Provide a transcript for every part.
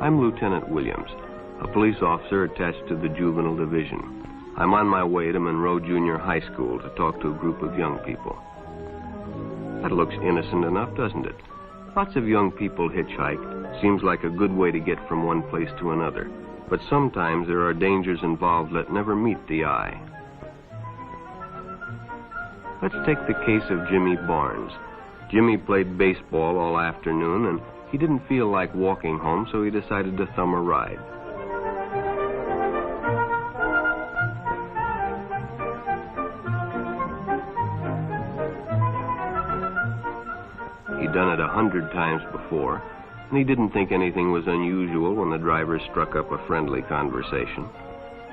I'm Lieutenant Williams, a police officer attached to the Juvenile Division. I'm on my way to Monroe Junior High School to talk to a group of young people. That looks innocent enough, doesn't it? Lots of young people hitchhike. Seems like a good way to get from one place to another. But sometimes there are dangers involved that never meet the eye. Let's take the case of Jimmy Barnes. Jimmy played baseball all afternoon, and he didn't feel like walking home, so he decided to thumb a ride. He'd done it 100 times before, and he didn't think anything was unusual when the driver struck up a friendly conversation.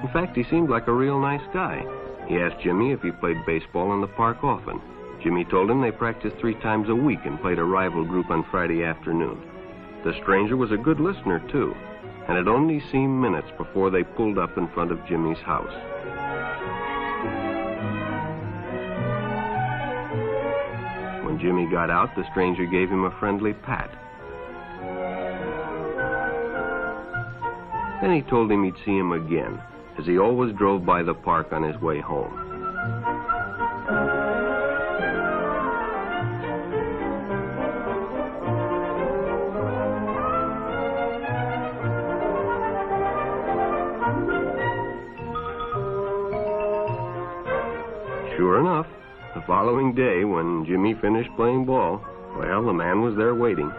In fact, he seemed like a real nice guy. He asked Jimmy if he played baseball in the park often. Jimmy told him they practiced 3 times a week and played a rival group on Friday afternoon. The stranger was a good listener, too, and it only seemed minutes before they pulled up in front of Jimmy's house. When Jimmy got out, the stranger gave him a friendly pat. Then he told him he'd see him again, as he always drove by the park on his way home. Sure enough, the following day, when Jimmy finished playing ball, well, the man was there waiting.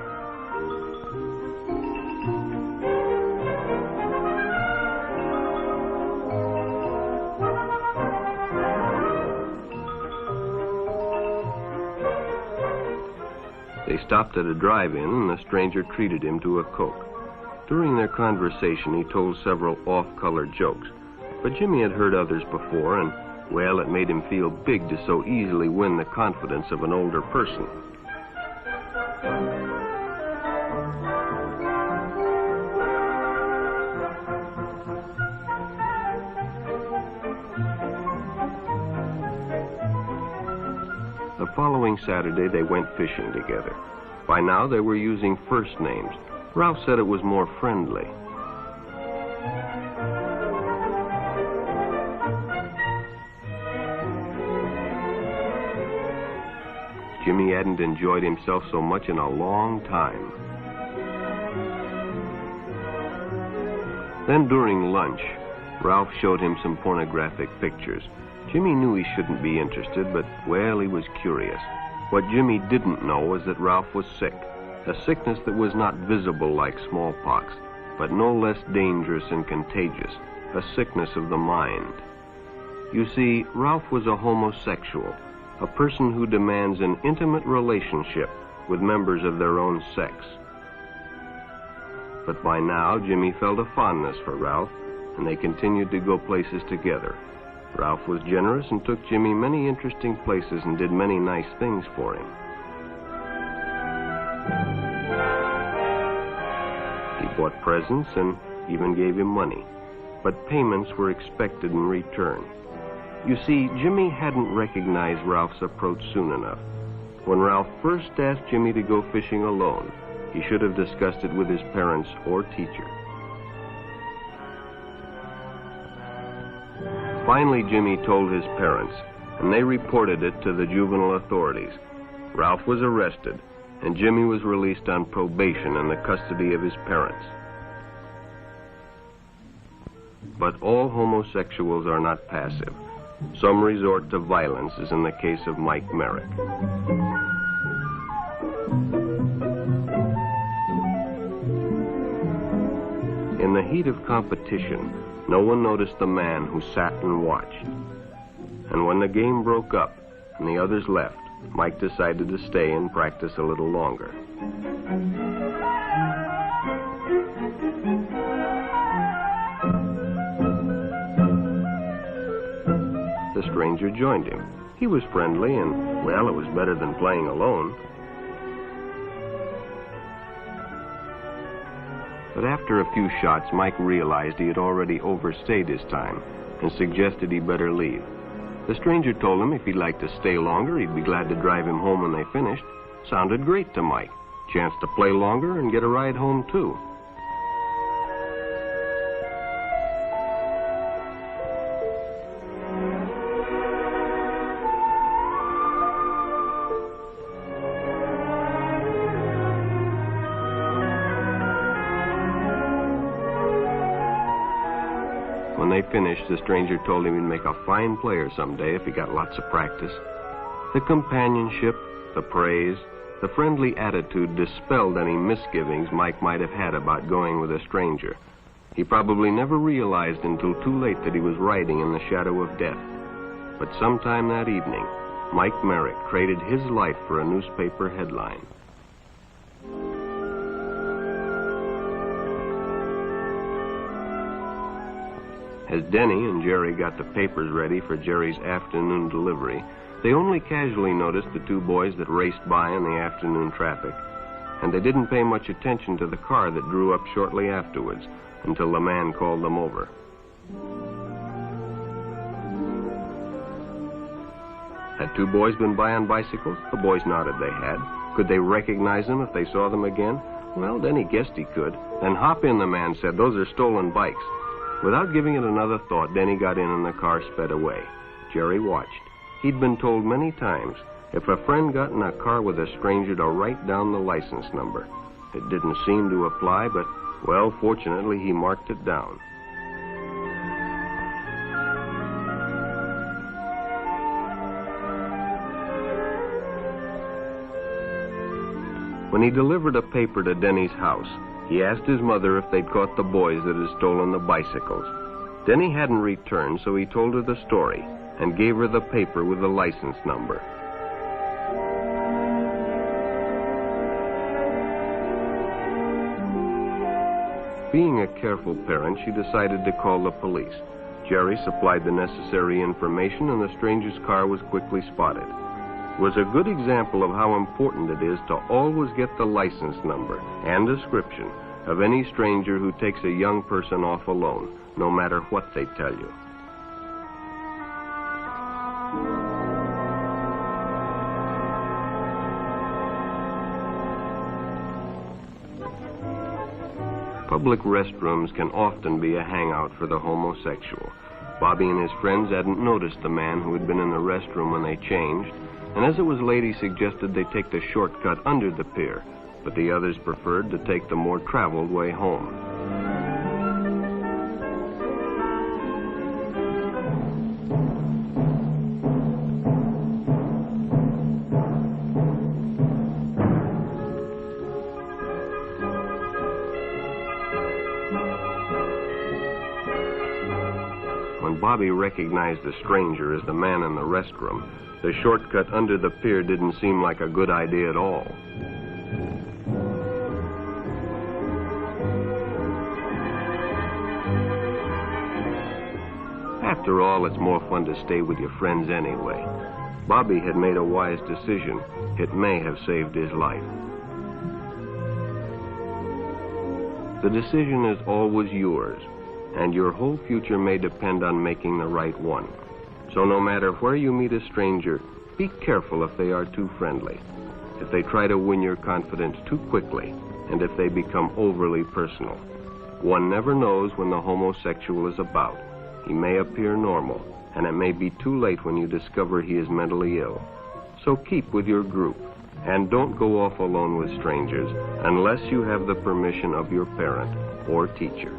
They stopped at a drive-in, and the stranger treated him to a Coke. During their conversation, he told several off-color jokes, but Jimmy had heard others before, and well, it made him feel big to so easily win the confidence of an older person. The following Saturday, they went fishing together. By now, they were using first names. Ralph said it was more friendly. Jimmy hadn't enjoyed himself so much in a long time. Then during lunch, Ralph showed him some pornographic pictures. Jimmy knew he shouldn't be interested, but, well, he was curious. What Jimmy didn't know was that Ralph was sick, a sickness that was not visible like smallpox, but no less dangerous and contagious, a sickness of the mind. You see, Ralph was a homosexual, a person who demands an intimate relationship with members of their own sex. But by now, Jimmy felt a fondness for Ralph, and they continued to go places together. Ralph was generous and took Jimmy many interesting places and did many nice things for him. He bought presents and even gave him money, but payments were expected in return. You see, Jimmy hadn't recognized Ralph's approach soon enough. When Ralph first asked Jimmy to go fishing alone, he should have discussed it with his parents or teacher. Finally, Jimmy told his parents, and they reported it to the juvenile authorities. Ralph was arrested, and Jimmy was released on probation in the custody of his parents. But all homosexuals are not passive. Some resort to violence, as in the case of Mike Merrick. In the heat of competition, no one noticed the man who sat and watched. And when the game broke up and the others left, Mike decided to stay and practice a little longer. The stranger joined him. He was friendly and, well, it was better than playing alone. But after a few shots, Mike realized he had already overstayed his time and suggested he better leave. The stranger told him if he'd like to stay longer, he'd be glad to drive him home when they finished. Sounded great to Mike. Chance to play longer and get a ride home, too. When they finished, the stranger told him he'd make a fine player someday if he got lots of practice. The companionship, the praise, the friendly attitude dispelled any misgivings Mike might have had about going with a stranger. He probably never realized until too late that he was riding in the shadow of death. But sometime that evening, Mike Merrick traded his life for a newspaper headline. As Denny and Jerry got the papers ready for Jerry's afternoon delivery, they only casually noticed the two boys that raced by in the afternoon traffic, and they didn't pay much attention to the car that drew up shortly afterwards until the man called them over. Had two boys been by on bicycles? The boys nodded they had. Could they recognize them if they saw them again? Well, Denny guessed he could. Then hop in, the man said. Those are stolen bikes. Without giving it another thought, Denny got in and the car sped away. Jerry watched. He'd been told many times, if a friend got in a car with a stranger, to write down the license number. It didn't seem to apply, but, well, fortunately, he marked it down. When he delivered a paper to Denny's house, he asked his mother if they'd caught the boys that had stolen the bicycles. Denny hadn't returned, so he told her the story and gave her the paper with the license number. Being a careful parent, she decided to call the police. Jerry supplied the necessary information, and the stranger's car was quickly spotted. It was a good example of how important it is to always get the license number and description of any stranger who takes a young person off alone, no matter what they tell you. Public restrooms can often be a hangout for the homosexual. Bobby and his friends hadn't noticed the man who had been in the restroom when they changed, and as it was late, he suggested they take the shortcut under the pier, but the others preferred to take the more traveled way home. When Bobby recognized the stranger as the man in the restroom, the shortcut under the pier didn't seem like a good idea at all. After all, it's more fun to stay with your friends anyway. Bobby had made a wise decision. It may have saved his life. The decision is always yours, and your whole future may depend on making the right one. So no matter where you meet a stranger, be careful if they are too friendly, if they try to win your confidence too quickly, and if they become overly personal. One never knows when the homosexual is about. He may appear normal, and it may be too late when you discover he is mentally ill. So keep with your group, and don't go off alone with strangers unless you have the permission of your parent or teacher.